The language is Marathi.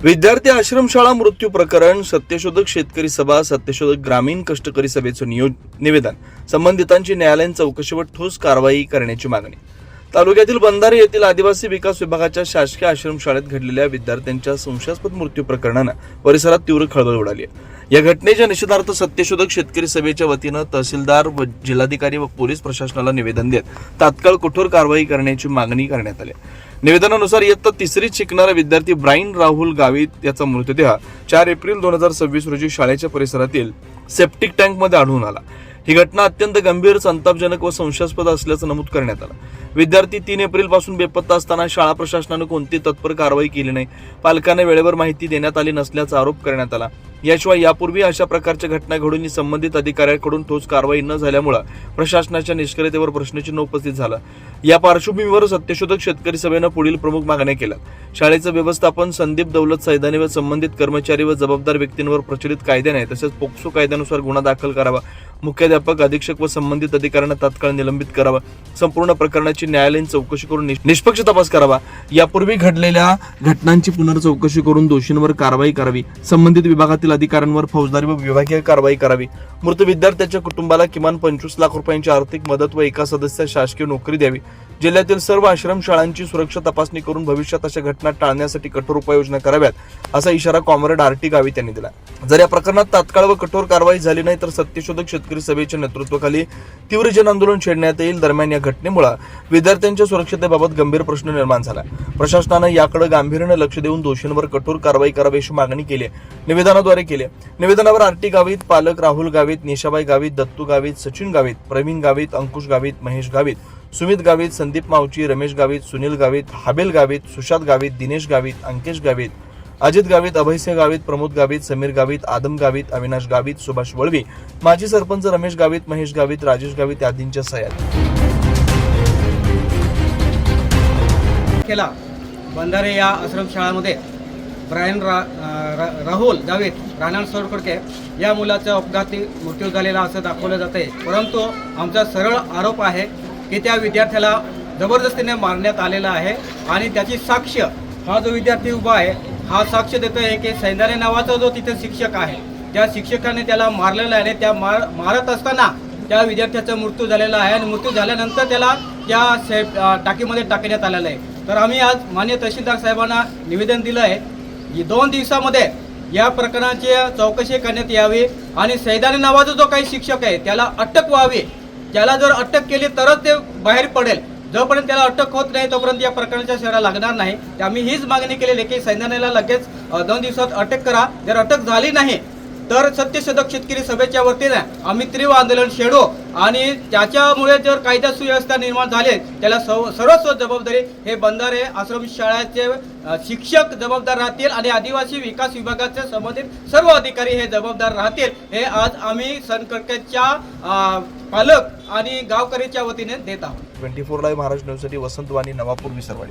विद्यार्थी आश्रमशाळा मृत्यू प्रकरण, सत्यशोधक शेतकरी सभा, सत्यशोधक ग्रामीण कष्टकरी सभेचं निवेदन, संबंधितांची न्यायालयीन चौकशीवर ठोस कारवाई करण्याची मागणी. तालुक्यातील बंधारे येथील आदिवासी विकास विभागाच्या शासकीय आश्रमशाळेत घडलेल्या विद्यार्थ्यांच्या संशयास्पद मृत्यू प्रकरणानं परिसरात तीव्र खळबळ उडाली आहे. या घटनेच्या निषेधार्थ सत्यशोधक शेतकरी सभेच्या वतीनं तहसीलदार व जिल्हाधिकारी व पोलीस प्रशासनाला निवेदन देत तात्काळ कठोर कारवाई करण्याची मागणी करण्यात आली. निवेदनानुसार इयत्ता तिसरीत शिकणारा विद्यार्थी ब्रायन राहुल गावित याचा मृतदेह 4 एप्रिल 2026 रोजी शाळेच्या परिसरातील सेप्टिक टँकमध्ये आढळून आला. ही घटना अत्यंत गंभीर, संतापजनक व संशयास्पद असल्याचं नमूद करण्यात आलं. विद्यार्थी 3 एप्रिल पासून बेपत्ता असताना शाळा प्रशासनानं कोणतीही तत्पर कारवाई केली नाही. पालकांना वेळेवर माहिती देण्यात आली नसल्याचा आरोप करण्यात आला. याशिवाय यापूर्वी अशा प्रकारच्या घटना घडून संबंधित अधिकाऱ्यांकडून ठोस कारवाई न झाल्यामुळे प्रशासनाच्या निष्क्रियतेवर प्रश्नचिन्ह उपस्थित झालं. या पार्श्वभूमीवर सत्यशोधक शेतकरी सभेनं पुढील प्रमुख मागण्या केल्या. शाळेचं व्यवस्थापन संदीप दौलत सैदानी व संबंधित कर्मचारी व जबाबदार व्यक्तींवर प्रचलित कायद्याने तसेच पोक्सो कायद्यानुसार गुन्हा दाखल करावा. मुख्याध्यापक, अधीक्षक व संबंधित अधिकाऱ्यांना तात्काळ निलंबित करावा. संपूर्ण प्रकरणाची न्यायालयीन चौकशी करून निष्पक्ष तपास करावा. यापूर्वी घडलेल्या घटनांची पुनर्चौकशी करून दोषींवर कारवाई करावी. संबंधित विभागातील अधिकाऱ्यांवर फौजदारी व विभागीय कारवाई करावी. मृत विद्यार्थ्याच्या कुटुंबाला किमान 25 लाख रुपयांची आर्थिक मदत व एका सदस्यास शासकीय नोकरी द्यावी. जिल्ह्यातील सर्व आश्रमशाळांची सुरक्षा तपासणी करून भविष्यात अशा घटना टाळण्यासाठी कठोर उपाययोजना कराव्यात, असा इशारा कॉम्रेड आर.टी. गावित यांनी दिला. जर या प्रकरणात तात्काळ व कठोर कारवाई झाली नाही तर सत्यशोधक शेतकरी सभेच्या नेतृत्वाखाली तीव्र जन आंदोलन छेडण्यात येईल. दरम्यान या घटनेमुळे विद्यार्थ्यांच्या सुरक्षिततेबाबत गंभीर प्रश्न निर्माण झाला. प्रशासनानं याकडे गांभीर्याने लक्ष देऊन दोषींवर कठोर कारवाई करावी अशी मागणी केली निवेदनाद्वारे केली. निवेदनावर आर.टी. गावित, पालक राहुल गावित, निशाबाई गावित, दत्तू गावित, सचिन गावित, प्रवीण गावित, अंकुश गावित, महेश गावित, सुमित गावित, संदीप मावची, रमेश गावित, सुनील गावित, हाबेल गावित, सुशांत गावित, दिनेश गावित, अंकेश गावित, अजित गावित, अभयसिंह गावित, प्रमोद गावित, समीर गावित, आदम गावित, अविनाश गावित, सुभाष वळवी, माजी सरपंच रमेश गावित, महेश गावित, राजेश गावित आदींच्या सह्या केला. बंधारे या आश्रमशाळामध्ये ब्रायन राहुल गावित राहणार सोडकडके या मुलाचा अपघाती मृत्यू झालेला असं दाखवलं जाते. परंतु आमचा सरळ आरोप आहे की त्या विद्यार्थ्याला जबरदस्तीने मारण्यात आलेला आहे आणि त्याची साक्ष हा जो विद्यार्थी उभा आहे हा साक्ष देतोय की सैंदाने नावाचा जो तिथे शिक्षक आहे त्या शिक्षकाने त्याला मारलेला आहे. त्या मारत असताना त्या विद्यार्थ्याचा मृत्यू झालेला आहे आणि मृत्यू झाल्यानंतर त्याला त्या टाकीमध्ये टाकण्यात आलेलं आहे. तर आम्ही आज माननीय तहसीलदार साहेबांना निवेदन दिलं आहे की 2 दिवसामध्ये या प्रकरणाची चौकशी करण्यात यावी आणि सैदाने नावाचा जो काही शिक्षक आहे त्याला अटक व्हावी. त्याला जर अटक केली तरच ते बाहेर पडेल. जोपर्यंत त्याला अटक होत नाही तोपर्यंत या प्रकरणाच्या शहरा लागणार नाही. आम्ही हीच मागणी केलेली आहे की सैदानेला लगेच 2 दिवसात अटक करा. जर अटक झाली नाही तर सत्यशोधक शेतकरी सभेच्या वतीने आम्ही तीव्र आंदोलन छेडू आणि त्याच्यामुळे जर कायदा सुव्यवस्था निर्माण झाली त्याला सर्वस्व जबाबदारी हे बंधारे आश्रमशाळेचे शिक्षक जबाबदार राहतील आणि आदिवासी विकास विभागाचे संबंधित सर्व अधिकारी हे जबाबदार राहतील. हे आज आम्ही सनकरकेच्या पालक आणि गावकरीच्या वतीने देत आहोत. 24 लाईव्ह महाराष्ट्र न्यूजसाठी वसंत वाणी, नवापूर, विसरवाडी.